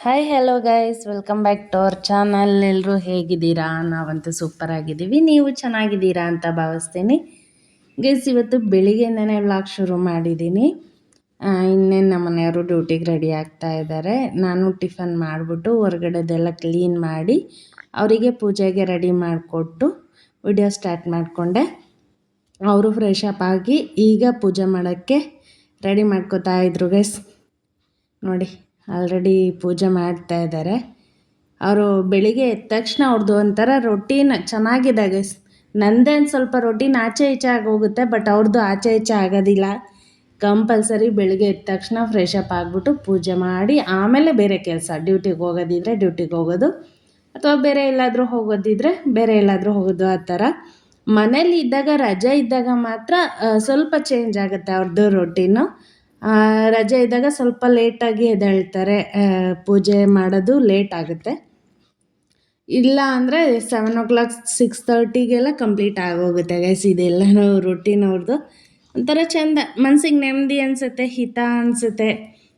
Hi hello guys, welcome back to our channel. ಎಲ್ಲರೂ ಹೇಗಿದ್ದೀರಾ? ನಾವಂತೂ ಸೂಪರ್ ಆಗಿದ್ದೀವಿ. ನೀವು ಚೆನ್ನಾಗಿದ್ದೀರಾ ಅಂತ ಭಾವಿಸ್ತೀನಿ. ಗೈಸ್, ಇವತ್ತು ಬೆಳಿಗ್ಗೆಯಿಂದನೇ ವ್ಲಾಗ್ ಶುರು ಮಾಡಿದ್ದೀನಿ. ಇನ್ನೇನು ನಮ್ಮ ಮನೆಯವರು ಡ್ಯೂಟಿಗೆ ರೆಡಿ ಆಗ್ತಾ ಇದ್ದಾರೆ. ನಾನು ಟಿಫನ್ ಮಾಡಿಬಿಟ್ಟು ಹೊರಗಡೆದೆಲ್ಲ ಕ್ಲೀನ್ ಮಾಡಿ ಅವರಿಗೆ ಪೂಜೆಗೆ ರೆಡಿ ಮಾಡಿಕೊಟ್ಟು ವಿಡಿಯೋ ಸ್ಟಾರ್ಟ್ ಮಾಡಿಕೊಂಡೆ. ಅವರು ಫ್ರೆಶ್ ಅಪ್ ಆಗಿ ಈಗ ಪೂಜೆ ಮಾಡೋಕ್ಕೆ ರೆಡಿ ಮಾಡ್ಕೋತಾ ಇದ್ರು ಗೈಸ್. ನೋಡಿ, ಆಲ್ರೆಡಿ ಪೂಜೆ ಮಾಡ್ತಾ ಇದ್ದಾರೆ. ಅವರು ಬೆಳಿಗ್ಗೆ ಎದ್ದ ತಕ್ಷಣ ಅವ್ರದ್ದು ಒಂಥರ ರೊಟೀನ್ ಚೆನ್ನಾಗಿದೆ ಗೈಸ್. ನಂದೇನು ಸ್ವಲ್ಪ ರೊಟೀನ್ ಆಚೆ ಈಚೆ ಆಗೋಗುತ್ತೆ, ಬಟ್ ಅವ್ರದ್ದು ಆಚೆ ಈಚೆ ಆಗೋದಿಲ್ಲ. ಕಂಪಲ್ಸರಿ ಬೆಳಿಗ್ಗೆ ಎದ್ದ ತಕ್ಷಣ ಫ್ರೆಶ್ ಅಪ್ ಆಗಿಬಿಟ್ಟು ಪೂಜೆ ಮಾಡಿ ಆಮೇಲೆ ಬೇರೆ ಕೆಲಸ. ಡ್ಯೂಟಿಗೆ ಹೋಗೋದಿದ್ರೆ ಡ್ಯೂಟಿಗೆ ಹೋಗೋದು, ಅಥವಾ ಬೇರೆ ಎಲ್ಲಾದರೂ ಹೋಗೋದಿದ್ರೆ ಬೇರೆ ಎಲ್ಲಾದರೂ ಹೋಗೋದು. ಆ ಥರ ಮನೇಲಿ ಇದ್ದಾಗ, ರಜೆ ಇದ್ದಾಗ ಮಾತ್ರ ಸ್ವಲ್ಪ ಚೇಂಜ್ ಆಗುತ್ತೆ ಅವ್ರದ್ದು ರೊಟೀನು. ರಜೆ ಇದ್ದಾಗ ಸ್ವಲ್ಪ ಲೇಟಾಗಿ ಎದ್ದೇಳ್ತಾರೆ, ಪೂಜೆ ಮಾಡೋದು ಲೇಟ್ ಆಗುತ್ತೆ. ಇಲ್ಲ ಅಂದರೆ 7 o'clock 6:30 ಕಂಪ್ಲೀಟ್ ಆಗೋಗುತ್ತೆ ಗೈಸ್. ಇದೆಲ್ಲನೂ ರೊಟೀನ್ ಅವ್ರದ್ದು. ಒಂಥರ ಚೆಂದ, ಮನ್ಸಿಗೆ ನೆಮ್ಮದಿ ಅನಿಸುತ್ತೆ, ಹಿತ ಅನಿಸುತ್ತೆ.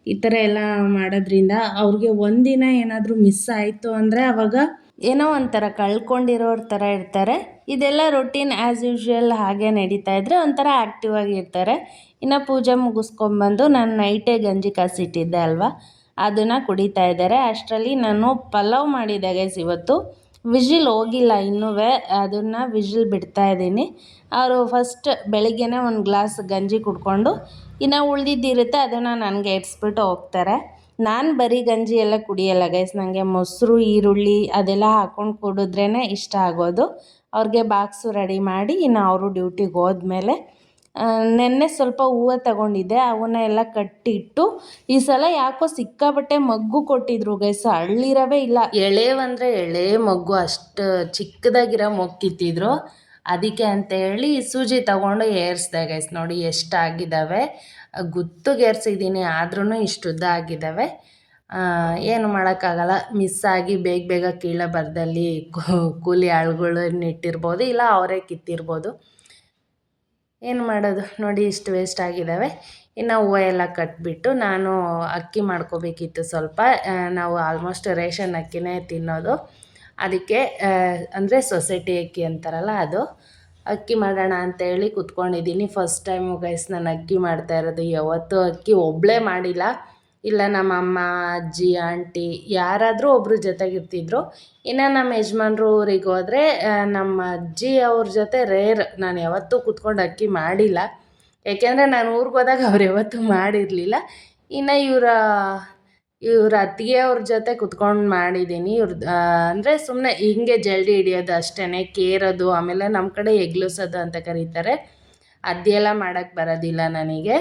ಈ ಥರ ಎಲ್ಲ ಮಾಡೋದ್ರಿಂದ ಅವ್ರಿಗೆ ಒಂದಿನ ಏನಾದರೂ ಮಿಸ್ ಆಯಿತು ಅಂದರೆ ಅವಾಗ ಏನೋ ಒಂಥರ ಕಳ್ಕೊಂಡಿರೋರ ಥರ ಇರ್ತಾರೆ. ಇದೆಲ್ಲ ರೊಟೀನ್ ಆ್ಯಸ್ ಯೂಶ್ವಲ್ ಹಾಗೆ ನಡೀತಾ ಇದ್ದರೆ ಒಂಥರ ಆ್ಯಕ್ಟಿವ್ ಆಗಿರ್ತಾರೆ. ಇನ್ನು ಪೂಜೆ ಮುಗಿಸ್ಕೊಂಬಂದು ನಾನು ನೈಟೇ ಗಂಜಿ ಕಾಸಿಟ್ಟಿದ್ದೆ ಅಲ್ವಾ, ಅದನ್ನು ಕುಡಿತಾ ಇದ್ದಾರೆ. ಅಷ್ಟರಲ್ಲಿ ನಾನು ಪಲಾವ್ ಮಾಡಿದೆ ಗೈಸ್. ಇವತ್ತು ವಿಜಿಲ್ ಹೋಗಿಲ್ಲ ಇನ್ನೂ, ಅದನ್ನು ವಿಜಿಲ್ ಬಿಡ್ತಾ ಇದ್ದೀನಿ. ಅವರು ಫಸ್ಟ್ ಬೆಳಿಗ್ಗೆನೇ ಒಂದು ಗ್ಲಾಸ್ ಗಂಜಿ ಕುಡ್ಕೊಂಡು ಇನ್ನು ಉಳಿದಿದ್ದಿರುತ್ತೆ ಅದನ್ನು ನನಗೆ ಇಡ್ಸ್ಬಿಟ್ಟು ಹೋಗ್ತಾರೆ. ನಾನು ಬರೀ ಗಂಜಿ ಎಲ್ಲ ಕುಡಿಯಲ್ಲ ಗೈಸ್. ನನಗೆ ಮೊಸರು, ಈರುಳ್ಳಿ ಅದೆಲ್ಲ ಹಾಕ್ಕೊಂಡು ಕುಡಿದ್ರೇ ಇಷ್ಟ ಆಗೋದು. ಅವ್ರಿಗೆ ಬಾಕ್ಸು ರೆಡಿ ಮಾಡಿ ಇನ್ನು ಅವರು ಡ್ಯೂಟಿಗೆ ಹೋದ್ಮೇಲೆ ನೆನ್ನೆ ಸ್ವಲ್ಪ ಹೂವು ತಗೊಂಡಿದ್ದೆ, ಅವನ್ನ ಎಲ್ಲ ಕಟ್ಟಿಟ್ಟು ಈ ಸಲ ಯಾಕೋ ಸಿಕ್ಕಾಬಟ್ಟೆ ಮಗ್ಗು ಕೊಟ್ಟಿದ್ರು ಗೈಸ್. ಹಳ್ಳಿರವೇ ಇಲ್ಲ, ಎಳೆವಂದರೆ ಎಳೆ ಮಗ್ಗು, ಅಷ್ಟು ಚಿಕ್ಕದಾಗಿರೋ ಮೊಗ್ಗು ಕಿತ್ತಿದ್ರು. ಅದಕ್ಕೆ ಅಂತೇಳಿ ಸೂಜಿ ತಗೊಂಡು ಏರಿಸ್ದೆ ಗೈಸ್. ನೋಡಿ ಎಷ್ಟಾಗಿದ್ದಾವೆ, ಗುತ್ತಿಗೆ ಏರಿಸಿದ್ದೀನಿ ಆದ್ರೂ ಇಷ್ಟು ಉದ್ದ ಆಗಿದ್ದಾವೆ. ಏನು ಮಾಡೋಕ್ಕಾಗಲ್ಲ, ಮಿಸ್ ಆಗಿ ಬೇಗ ಬೇಗ ಕೀಳೋ ಬರದಲ್ಲಿ ಕೂಲಿ ಆಳುಗಳನ್ನ ಇಟ್ಟಿರ್ಬೋದು, ಇಲ್ಲ ಅವರೇ ಕಿತ್ತಿರ್ಬೋದು. ಏನು ಮಾಡೋದು ನೋಡಿ, ಇಷ್ಟು ವೇಸ್ಟ್ ಆಗಿದ್ದಾವೆ. ಇನ್ನು ಹೂವು ಎಲ್ಲ ಕಟ್ಬಿಟ್ಟು ನಾನು ಅಕ್ಕಿ ಮಾಡ್ಕೋಬೇಕಿತ್ತು ಸ್ವಲ್ಪ. ನಾವು ಆಲ್ಮೋಸ್ಟ್ ರೇಷನ್ ಅಕ್ಕಿನೇ ತಿನ್ನೋದು. ಅದಕ್ಕೆ ಅಂದರೆ ಸೊಸೈಟಿ ಅಕ್ಕಿ ಅಂತಾರಲ್ಲ, ಅದು ಅಕ್ಕಿ ಮಾಡೋಣ ಅಂತೇಳಿ ಕೂತ್ಕೊಂಡಿದ್ದೀನಿ. ಫಸ್ಟ್ ಟೈಮು ಗೈಸ್ ನಾನು ಅಕ್ಕಿ ಮಾಡ್ತಾ ಇರೋದು. ಯಾವತ್ತೂ ಅಕ್ಕಿ ಒಬ್ಬಳೇ ಮಾಡಿಲ್ಲ, ಇಲ್ಲ ನಮ್ಮ ಅಮ್ಮ, ಅಜ್ಜಿ, ಆಂಟಿ ಯಾರಾದರೂ ಒಬ್ಬರು ಜೊತೆಗಿರ್ತಿದ್ರು. ಇನ್ನು ನಮ್ಮ ಯಜಮಾನ್ರು ಊರಿಗೆ ಹೋದರೆ ನಮ್ಮ ಅಜ್ಜಿ ಅವ್ರ ಜೊತೆ ರೇರ್, ನಾನು ಯಾವತ್ತೂ ಕೂತ್ಕೊಂಡು ಅಕ್ಕಿ ಮಾಡಿಲ್ಲ. ಯಾಕೆಂದರೆ ನಾನು ಊರಿಗೆ ಹೋದಾಗ ಅವ್ರು ಯಾವತ್ತೂ ಮಾಡಿರಲಿಲ್ಲ. ಇನ್ನು ಇವ್ರ ಅತ್ತಿಗೆ ಅವ್ರ ಜೊತೆ ಕುತ್ಕೊಂಡು ಮಾಡಿದ್ದೀನಿ. ಅಂದರೆ ಸುಮ್ಮನೆ ಹಿಂಗೆ ಜಲ್ದಿ ಹಿಡಿಯೋದು ಅಷ್ಟೇ, ಕೇರೋದು, ಆಮೇಲೆ ನಮ್ಮ ಕಡೆ ಎಗ್ಲುಸೋದು ಅಂತ ಕರೀತಾರೆ, ಅದೆಲ್ಲ ಮಾಡೋಕ್ಕೆ ಬರೋದಿಲ್ಲ ನನಗೆ.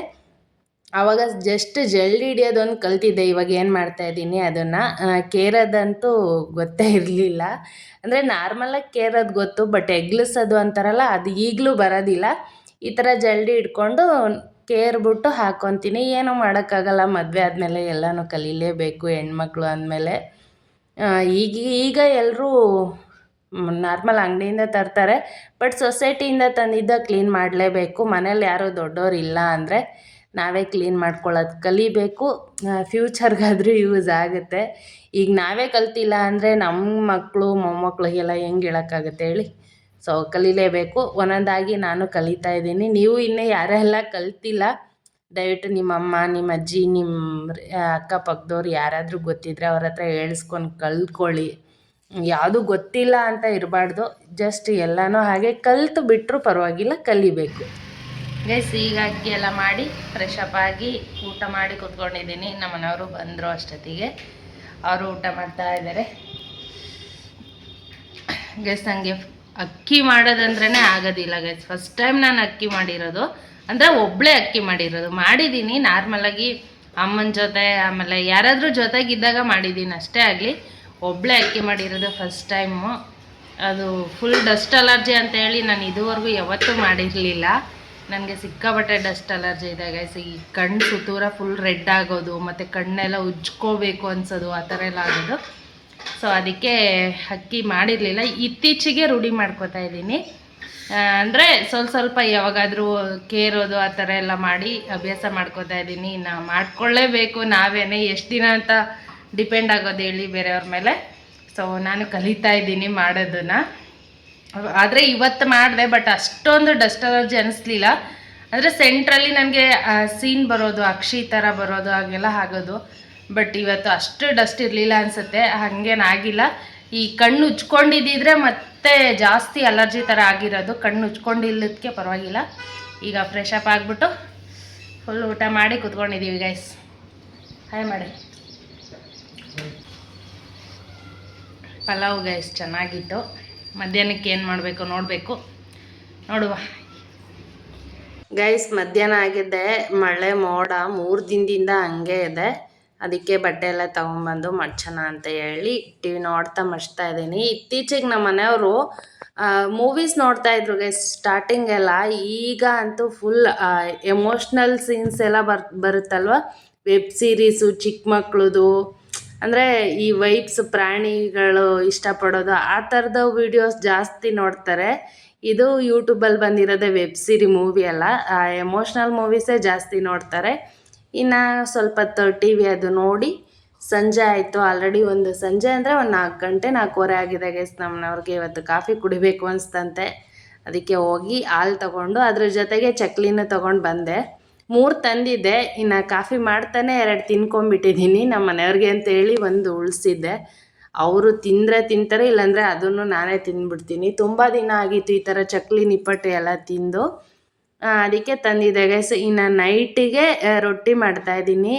ಆವಾಗ ಜಸ್ಟ್ ಜಲ್ದಿ ಹಿಡಿಯೋದೊಂದು ಕಲ್ತಿದ್ದೆ. ಇವಾಗ ಏನು ಮಾಡ್ತಾಯಿದ್ದೀನಿ ಅದನ್ನು, ಕೇರೋದಂತೂ ಗೊತ್ತೇ ಇರಲಿಲ್ಲ. ಅಂದರೆ ನಾರ್ಮಲಾಗಿ ಕೇರೋದು ಗೊತ್ತು, ಬಟ್ ಎಗ್ಲಿಸೋದು ಅಂತಾರಲ್ಲ ಅದು ಈಗಲೂ ಬರೋದಿಲ್ಲ. ಈ ಥರ ಜಲ್ದಿ ಹಿಡ್ಕೊಂಡು ಕೇರ್ಬಿಟ್ಟು ಹಾಕ್ಕೊತೀನಿ. ಏನೂ ಮಾಡೋಕ್ಕಾಗಲ್ಲ, ಮದುವೆ ಆದಮೇಲೆ ಎಲ್ಲನೂ ಕಲೀಲೇಬೇಕು ಹೆಣ್ಮಕ್ಳು ಅಂದಮೇಲೆ. ಈಗ ಎಲ್ಲರೂ ನಾರ್ಮಲ್ ಅಂಗಡಿಯಿಂದ ತರ್ತಾರೆ, ಬಟ್ ಸೊಸೈಟಿಯಿಂದ ತಂದಿದ್ದ ಕ್ಲೀನ್ ಮಾಡಲೇಬೇಕು. ಮನೇಲಿ ಯಾರೂ ದೊಡ್ಡವ್ರು ಇಲ್ಲ ಅಂದರೆ ನಾವೇ ಕ್ಲೀನ್ ಮಾಡ್ಕೊಳ್ಳೋದು ಕಲಿಬೇಕು. ಫ್ಯೂಚರ್ಗಾದರೂ ಯೂಸ್ ಆಗುತ್ತೆ. ಈಗ ನಾವೇ ಕಲ್ತಿಲ್ಲ ಅಂದರೆ ನಮ್ಮ ಮಕ್ಕಳು ಮೊಮ್ಮಕ್ಕಳಿಗೆಲ್ಲ ಹೆಂಗೆ ಹೇಳೋಕ್ಕಾಗುತ್ತೆ ಹೇಳಿ. ಸೊ ಕಲೀಲೇಬೇಕು. ಒಂದೊಂದಾಗಿ ನಾನು ಕಲಿತಾ ಇದ್ದೀನಿ. ನೀವು ಇನ್ನೂ ಯಾರೆಲ್ಲ ಕಲ್ತಿಲ್ಲ, ದಯವಿಟ್ಟು ನಿಮ್ಮ ಅಮ್ಮ, ನಿಮ್ಮ ಅಜ್ಜಿ, ನಿಮ್ಮ ಅಕ್ಕಪಕ್ಕದವ್ರು ಯಾರಾದರೂ ಗೊತ್ತಿದ್ದರೆ ಅವ್ರ ಹತ್ರ ಹೇಳಿಸ್ಕೊಂಡು ಕಲ್ತ್ಕೊಳ್ಳಿ. ಯಾವುದೂ ಗೊತ್ತಿಲ್ಲ ಅಂತ ಇರಬಾರ್ದು, ಜಸ್ಟ್ ಎಲ್ಲನೂ ಹಾಗೆ ಕಲಿತು ಬಿಟ್ಟರು ಪರವಾಗಿಲ್ಲ, ಕಲಿಬೇಕು ಗೈಸ್. ಈಗ ಅಕ್ಕಿ ಎಲ್ಲ ಮಾಡಿ ಫ್ರೆಶ್ ಅಪ್ ಆಗಿ ಊಟ ಮಾಡಿ ಕೂತ್ಕೊಂಡಿದ್ದೀನಿ. ನಮ್ಮ ಮನೆಯವರು ಬಂದರು ಅಷ್ಟೊತ್ತಿಗೆ, ಅವರು ಊಟ ಮಾಡ್ತಾ ಇದ್ದಾರೆ ಗೈಸ್. ನನಗೆ ಅಕ್ಕಿ ಮಾಡೋದಂದ್ರೇ ಆಗೋದಿಲ್ಲ ಗೈಸ್. ಫಸ್ಟ್ ಟೈಮ್ ನಾನು ಅಕ್ಕಿ ಮಾಡಿರೋದು, ಅಂದರೆ ಒಬ್ಬಳೇ ಅಕ್ಕಿ ಮಾಡಿದ್ದೀನಿ ನಾರ್ಮಲಾಗಿ ಅಮ್ಮನ ಜೊತೆ, ಆಮೇಲೆ ಯಾರಾದರೂ ಜೊತೆಗಿದ್ದಾಗ ಮಾಡಿದ್ದೀನಿ ಅಷ್ಟೇ. ಆಗಲಿ ಒಬ್ಬಳೇ ಅಕ್ಕಿ ಮಾಡಿರೋದು ಫಸ್ಟ್ ಟೈಮು. ಅದು ಫುಲ್ ಡಸ್ಟ್ ಅಲರ್ಜಿ ಅಂತೇಳಿ ನಾನು ಇದುವರೆಗೂ ಯಾವತ್ತೂ ಮಾಡಿರಲಿಲ್ಲ. ನನಗೆ ಸಿಕ್ಕಾಪಟ್ಟೆ ಡಸ್ಟ್ ಅಲರ್ಜಿ ಇದೆ ಗೈಸ್. ಈ ಕಣ್ಣು ಸುತ್ತೂರ ಫುಲ್ ರೆಡ್ ಆಗೋದು, ಮತ್ತು ಕಣ್ಣೆಲ್ಲ ಉಜ್ಕೋಬೇಕು ಅನ್ಸೋದು, ಆ ಥರ ಎಲ್ಲ ಆಗೋದು. ಸೊ ಅದಕ್ಕೆ ಅಕ್ಕಿ ಮಾಡಿರಲಿಲ್ಲ, ಇತ್ತೀಚೆಗೆ ರೂಢಿ ಮಾಡ್ಕೋತಾ ಇದ್ದೀನಿ. ಅಂದರೆ ಸ್ವಲ್ಪ ಯಾವಾಗಾದರೂ ಕೇರೋದು ಆ ಥರ ಎಲ್ಲ ಮಾಡಿ ಅಭ್ಯಾಸ ಮಾಡ್ಕೋತಾ ಇದ್ದೀನಿ. ನಾವು ಮಾಡ್ಕೊಳ್ಳೇಬೇಕು ನಾವೇನೇ, ಎಷ್ಟು ದಿನ ಅಂತ ಡಿಪೆಂಡ್ ಆಗೋದು ಹೇಳಿ ಬೇರೆಯವ್ರ ಮೇಲೆ. ಸೊ ನಾನು ಕಲಿತಾ ಇದ್ದೀನಿ ಮಾಡೋದನ್ನು. ಆದರೆ ಇವತ್ತು ಮಾಡಿದೆ, ಬಟ್ ಅಷ್ಟೊಂದು ಡಸ್ಟ್ ಅಲರ್ಜಿ ಅನ್ನಿಸ್ಲಿಲ್ಲ. ಅಂದರೆ ಸೆಂಟ್ರಲ್ಲಿ ನನಗೆ ಸೀನ್ ಬರೋದು, ಅಕ್ಷಿ ಥರ ಬರೋದು ಹಾಗೆಲ್ಲ ಆಗೋದು. ಬಟ್ ಇವತ್ತು ಅಷ್ಟು ಡಸ್ಟ್ ಇರಲಿಲ್ಲ ಅನಿಸುತ್ತೆ, ಹಾಗೇನಾಗಿಲ್ಲ. ಈ ಕಣ್ಣು ಉಜ್ಕೊಂಡಿದ್ದಿದ್ರೆ ಮತ್ತೆ ಜಾಸ್ತಿ ಅಲರ್ಜಿ ಥರ ಆಗಿರೋದು. ಕಣ್ಣು ಉಜ್ಕೊಂಡಿಲ್ಲದಕ್ಕೆ ಪರವಾಗಿಲ್ಲ. ಈಗ ಫ್ರೆಶ್ ಅಪ್ ಆಗಿಬಿಟ್ಟು ಫುಲ್ ಊಟ ಮಾಡಿ ಕೂತ್ಕೊಂಡಿದ್ದೀವಿ ಗೈಸ್. ಹಾಯ್ ಮಾಡಿ. ಪಲಾವ್ ಗೈಸ್ ಚೆನ್ನಾಗಿತ್ತು. ಮಧ್ಯಾಹ್ನಕ್ಕೆ ಏನು ಮಾಡಬೇಕು ನೋಡಬೇಕು, ನೋಡುವ ಗೈಸ್. ಮಧ್ಯಾಹ್ನ ಆಗಿದ್ದೆ, ಮಳೆ ಮೋಡ 3 ದಿನದಿಂದ ಹಂಗೆ ಇದೆ. ಅದಕ್ಕೆ ಬಟ್ಟೆ ಎಲ್ಲ ತೊಗೊಂಬಂದು ಮಡ್ಚೋಣ ಅಂತ ಹೇಳಿ ಟಿವಿ ನೋಡ್ತಾ ಮಚ್ತಾ ಇದ್ದೀನಿ. ಇತ್ತೀಚೆಗೆ ನಮ್ಮ ಮನೆಯವರು ಮೂವೀಸ್ ನೋಡ್ತಾ ಇದ್ರು ಗೈಸ್ ಸ್ಟಾರ್ಟಿಂಗ್ ಎಲ್ಲ. ಈಗ ಅಂತೂ ಫುಲ್ ಎಮೋಷ್ನಲ್ ಸೀನ್ಸ್ ಎಲ್ಲ ಬರುತ್ತಲ್ವ, ವೆಬ್ ಸೀರೀಸು, ಚಿಕ್ಕ ಮಕ್ಳದು, ಅಂದರೆ ಈ ವೈಬ್ಸ್, ಪ್ರಾಣಿಗಳು ಇಷ್ಟಪಡೋದು ಆ ಥರದ ವೀಡಿಯೋಸ್ ಜಾಸ್ತಿ ನೋಡ್ತಾರೆ. ಇದು ಯೂಟ್ಯೂಬಲ್ಲಿ ಬಂದಿರೋದೇ ವೆಬ್ ಸೀರಿ ಮೂವಿ ಅಲ್ಲ, ಎಮೋಷ್ನಲ್ ಮೂವೀಸೇ ಜಾಸ್ತಿ ನೋಡ್ತಾರೆ. ಇನ್ನು ಸ್ವಲ್ಪ ಹೊತ್ತು ಟಿ ವಿ ಅದು ನೋಡಿ ಸಂಜೆ ಆಯಿತು. ಆಲ್ರೆಡಿ ಒಂದು ಸಂಜೆ ಅಂದರೆ ಒಂದು 4 ಗಂಟೆ 4:15 ಆಗಿದೆ ಗೈಸ್. ನಮ್ಮನವ್ರಿಗೆ ಇವತ್ತು ಕಾಫಿ ಕುಡಿಬೇಕು ಅನಿಸ್ತಂತೆ. ಅದಕ್ಕೆ ಹೋಗಿ ಹಾಲು ತೊಗೊಂಡು ಅದ್ರ ಜೊತೆಗೆ ಚಕ್ಲಿನೂ ತೊಗೊಂಡು ಬಂದೆ. 3 ತಂದಿದ್ದೆ. ಇನ್ನು ಕಾಫಿ ಮಾಡ್ತಾನೆ 2 ತಿನ್ಕೊಂಬಿಟ್ಟಿದ್ದೀನಿ. ನಮ್ಮ ಮನೆಯವ್ರಿಗೆ ಅಂತೇಳಿ 1 ಉಳಿಸಿದ್ದೆ. ಅವರು ತಿಂದರೆ ತಿಂತಾರೆ, ಇಲ್ಲಾಂದರೆ ಅದನ್ನು ನಾನೇ ತಿಂದ್ಬಿಡ್ತೀನಿ. ತುಂಬ ದಿನ ಆಗಿತ್ತು ಈ ಥರ ಚಕ್ಲಿ ನಿಪ್ಪಟ್ಟು ಎಲ್ಲ ತಿಂದು. ಅದಕ್ಕೆ ತಂದಿದ್ದೆ ಗೈಸ್. ಇನ್ನು ನೈಟಿಗೆ ರೊಟ್ಟಿ ಮಾಡ್ತಾಯಿದ್ದೀನಿ.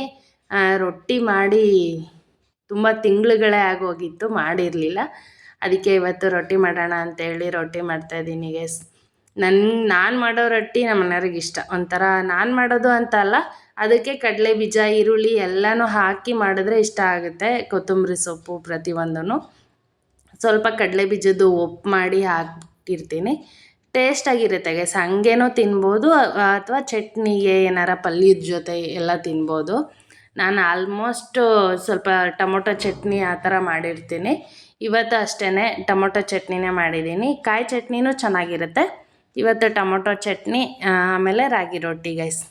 ರೊಟ್ಟಿ ಮಾಡಿ ತುಂಬ ತಿಂಗಳುಗಳೇ ಆಗೋಗಿತ್ತು, ಮಾಡಿರಲಿಲ್ಲ. ಅದಕ್ಕೆ ಇವತ್ತು ರೊಟ್ಟಿ ಮಾಡೋಣ ಅಂತೇಳಿ ರೊಟ್ಟಿ ಮಾಡ್ತಾಯಿದ್ದೀನಿ ಗೈಸ್. ನಾನು ಮಾಡೋ ರೊಟ್ಟಿ ನಮ್ಮ ಮನೆಯವ್ರಿಗೆ ಇಷ್ಟ. ಒಂಥರ ನಾನು ಮಾಡೋದು ಅಂತ ಅಲ್ಲ, ಅದಕ್ಕೆ ಕಡಲೆ ಬೀಜ, ಈರುಳ್ಳಿ ಎಲ್ಲನೂ ಹಾಕಿ ಮಾಡಿದ್ರೆ ಇಷ್ಟ ಆಗುತ್ತೆ. ಕೊತ್ತಂಬರಿ ಸೊಪ್ಪು ಪ್ರತಿಯೊಂದೂ ಸ್ವಲ್ಪ ಕಡಲೆ ಬೀಜದ್ದು ಒಪ್ಪು ಮಾಡಿ ಹಾಕಿರ್ತೀನಿ. ಟೇಸ್ಟಾಗಿರುತ್ತೆ ಗೈಸ್. ಹಂಗೇನೋ ತಿನ್ಬೋದು, ಅಥವಾ ಚಟ್ನಿಗೆ ಏನಾರ ಪಲ್ಯದ ಜೊತೆ ಎಲ್ಲ ತಿನ್ಬೋದು. ನಾನು ಆಲ್ಮೋಸ್ಟ್ ಸ್ವಲ್ಪ ಟೊಮೊಟೊ ಚಟ್ನಿ ಆ ಥರ ಮಾಡಿರ್ತೀನಿ. ಇವತ್ತು ಅಷ್ಟೇ ಟೊಮೊಟೊ ಚಟ್ನಿನೇ ಮಾಡಿದ್ದೀನಿ. ಕಾಯಿ ಚಟ್ನಿನೂ ಚೆನ್ನಾಗಿರುತ್ತೆ. ಇವತ್ತು ಟೊಮೊಟೊ ಚಟ್ನಿ, ಆಮೇಲೆ ರಾಗಿ ರೊಟ್ಟಿ ಗೈಸ್.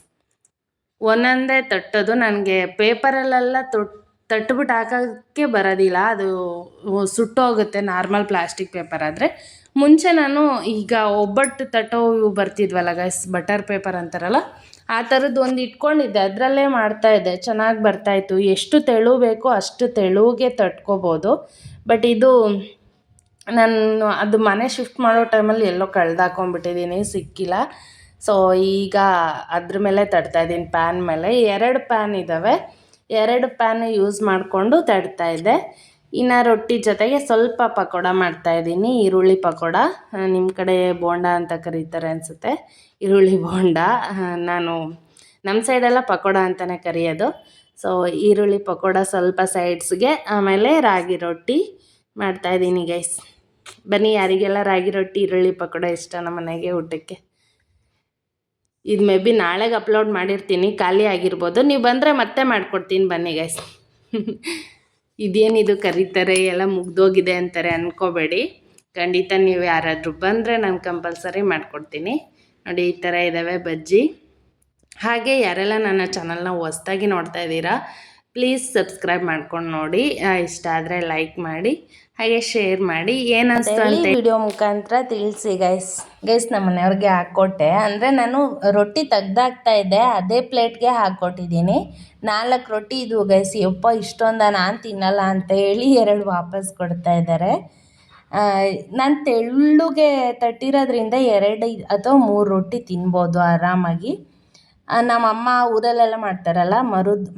ಒಂದೊಂದೇ ತಟ್ಟೋದು. ನನಗೆ ಪೇಪರಲ್ಲೆಲ್ಲ ತಟ್ಬಿಟ್ಟು ಹಾಕೋಕ್ಕೆ ಬರೋದಿಲ್ಲ, ಅದು ಸುಟ್ಟೋಗುತ್ತೆ ನಾರ್ಮಲ್ ಪ್ಲಾಸ್ಟಿಕ್ ಪೇಪರ್ ಆದರೆ. ಮುಂಚೆ ನಾನು ಈಗ ಒಬ್ಬಟ್ಟು ತಟ್ಟೋ ಇವು ಬರ್ತಿದ್ವಲ್ಲ ಗೈಸ್, ಬಟರ್ ಪೇಪರ್ ಅಂತಾರಲ್ಲ, ಆ ಥರದ್ದು ಒಂದು ಇಟ್ಕೊಂಡಿದ್ದೆ. ಅದರಲ್ಲೇ ಮಾಡ್ತಾಯಿದ್ದೆ, ಚೆನ್ನಾಗಿ ಬರ್ತಾಯಿತ್ತು. ಎಷ್ಟು ತೆಳು ಬೇಕೋ ಅಷ್ಟು ತೆಳುಗೆ ತಟ್ಕೋಬೋದು. ಬಟ್ ಇದು ನಾನು ಅದು ಮನೆ ಶಿಫ್ಟ್ ಮಾಡೋ ಟೈಮಲ್ಲಿ ಎಲ್ಲೋ ಕಳೆದಾಕೊಂಡ್ಬಿಟ್ಟಿದ್ದೀನಿ, ಸಿಕ್ಕಿಲ್ಲ. ಸೊ ಈಗ ಅದ್ರ ಮೇಲೆ ತಟ್ತಾಯಿದ್ದೀನಿ, ಪ್ಯಾನ್ ಮೇಲೆ. 2 ಪ್ಯಾನ್ ಇದ್ದಾವೆ, 2 ಪ್ಯಾನ್ ಯೂಸ್ ಮಾಡಿಕೊಂಡು ತಟ್ತಾಯಿದ್ದೆ. ಇನ್ನು ರೊಟ್ಟಿ ಜೊತೆಗೆ ಸ್ವಲ್ಪ ಪಕೋಡ ಮಾಡ್ತಾಯಿದ್ದೀನಿ, ಈರುಳ್ಳಿ ಪಕೋಡ. ನಿಮ್ಮ ಕಡೆ ಬೋಂಡ ಅಂತ ಕರೀತಾರೆ ಅನಿಸುತ್ತೆ, ಈರುಳ್ಳಿ ಬೋಂಡ. ನಮ್ಮ ಸೈಡೆಲ್ಲ ಪಕೋಡ ಅಂತಲೇ ಕರೆಯೋದು. ಸೊ ಈರುಳ್ಳಿ ಪಕೋಡ ಸ್ವಲ್ಪ ಸೈಡ್ಸ್ಗೆ, ಆಮೇಲೆ ರಾಗಿ ರೊಟ್ಟಿ ಮಾಡ್ತಾಯಿದ್ದೀನಿ ಗೈಸ್. ಬನ್ನಿ, ಯಾರಿಗೆಲ್ಲ ರಾಗಿ ರೊಟ್ಟಿ ಈರುಳ್ಳಿ ಪಕೋಡ ಇಷ್ಟ ನಮ್ಮ ಮನೆಗೆ ಊಟಕ್ಕೆ. ಇದು ಮೇ ಬಿ ನಾಳೆಗೆ ಅಪ್ಲೋಡ್ ಮಾಡಿರ್ತೀನಿ, ಖಾಲಿ ಆಗಿರ್ಬೋದು. ನೀವು ಬಂದರೆ ಮತ್ತೆ ಮಾಡಿಕೊಡ್ತೀನಿ, ಬನ್ನಿ ಗೈಸ್. ಇದೇನಿದು ಕರೀತಾರೆ ಎಲ್ಲ ಮುಗ್ದೋಗಿದೆ ಅಂತಾರೆ ಅಂದ್ಕೋಬೇಡಿ. ಖಂಡಿತ ನೀವು ಯಾರಾದರೂ ಬಂದರೆ ನಾನು ಕಂಪಲ್ಸರಿ ಮಾಡಿಕೊಡ್ತೀನಿ. ನೋಡಿ, ಈ ಥರ ಇದ್ದಾವೆ ಬಜ್ಜಿ. ಹಾಗೆ ಯಾರೆಲ್ಲ ನನ್ನ ಚಾನಲ್ನ ಹೊಸ್ದಾಗಿ ನೋಡ್ತಾ ಇದ್ದೀರಾ, ಪ್ಲೀಸ್ ಸಬ್ಸ್ಕ್ರೈಬ್ ಮಾಡ್ಕೊಂಡು ನೋಡಿ. ಇಷ್ಟ ಆದರೆ ಲೈಕ್ ಮಾಡಿ, ಹಾಗೆ ಶೇರ್ ಮಾಡಿ. ಏನನ್ನಿಸ್ತು ಅಂತ ವಿಡಿಯೋ ಮುಖಾಂತರ ತಿಳಿಸಿ ಗೈಸ್. ನಮ್ಮ ಮನೆಯವ್ರಿಗೆ ಹಾಕ್ಕೊಟ್ಟೆ. ಅಂದರೆ ನಾನು ರೊಟ್ಟಿ ತೆಗ್ದಾಕ್ತಾ ಇದ್ದೆ, ಅದೇ ಪ್ಲೇಟ್ಗೆ ಹಾಕ್ಕೊಟ್ಟಿದ್ದೀನಿ. 4 ರೊಟ್ಟಿ ಇದು ಗೈಸ್. ಯಪ್ಪ, ಇಷ್ಟೊಂದ ನಾನು ತಿನ್ನಲ್ಲ ಅಂತ ಹೇಳಿ 2 ವಾಪಸ್ ಕೊಡ್ತಾ ಇದ್ದಾರೆ. ನಾನು ತೆಳ್ಳುಗೆ ತಟ್ಟಿರೋದ್ರಿಂದ 2 ಅಥವಾ 3 ರೊಟ್ಟಿ ತಿನ್ಬೋದು ಆರಾಮಾಗಿ. ನಮ್ಮಮ್ಮ ಊರಲ್ಲೆಲ್ಲ ಮಾಡ್ತಾರಲ್ಲ,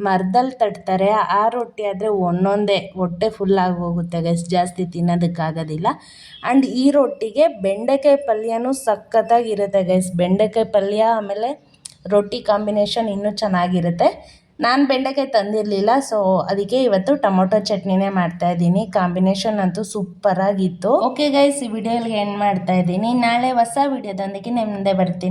ಮರದಲ್ಲಿ ತಟ್ತಾರೆ. ಆ ರೊಟ್ಟಿ ಆದರೆ ಒಂದೊಂದೇ ಹೊಟ್ಟೆ ಫುಲ್ಲಾಗಿ ಹೋಗುತ್ತೆ ಗೈಸ್, ಜಾಸ್ತಿ ತಿನ್ನೋದಕ್ಕಾಗೋದಿಲ್ಲ. ಆ್ಯಂಡ್ ಈ ರೊಟ್ಟಿಗೆ ಬೆಂಡೆಕಾಯಿ ಪಲ್ಯನೂ ಸಖತ್ತಾಗಿರುತ್ತೆ ಗೈಸ್. ಬೆಂಡೆಕಾಯಿ ಪಲ್ಯ ಆಮೇಲೆ ರೊಟ್ಟಿ ಕಾಂಬಿನೇಷನ್ ಇನ್ನೂ ಚೆನ್ನಾಗಿರುತ್ತೆ. ನಾನು ಬೆಂಡೆಕಾಯಿ ತಂದಿರಲಿಲ್ಲ, ಸೊ ಅದಕ್ಕೆ ಇವತ್ತು ಟೊಮೊಟೊ ಚಟ್ನಿನೇ ಮಾಡ್ತಾಯಿದ್ದೀನಿ. ಕಾಂಬಿನೇಷನ್ ಅಂತೂ ಸೂಪರಾಗಿತ್ತು. ಓಕೆ ಗೈಸ್, ಈ ವಿಡಿಯೋಗೆ ಎಂಡ್ ಮಾಡ್ತಾಯಿದ್ದೀನಿ. ನಾಳೆ ಹೊಸ ವಿಡಿಯೋದೊಂದಿಗೆ ನಿಮ್ಮ ಮುಂದೆ ಬರ್ತೀನಿ.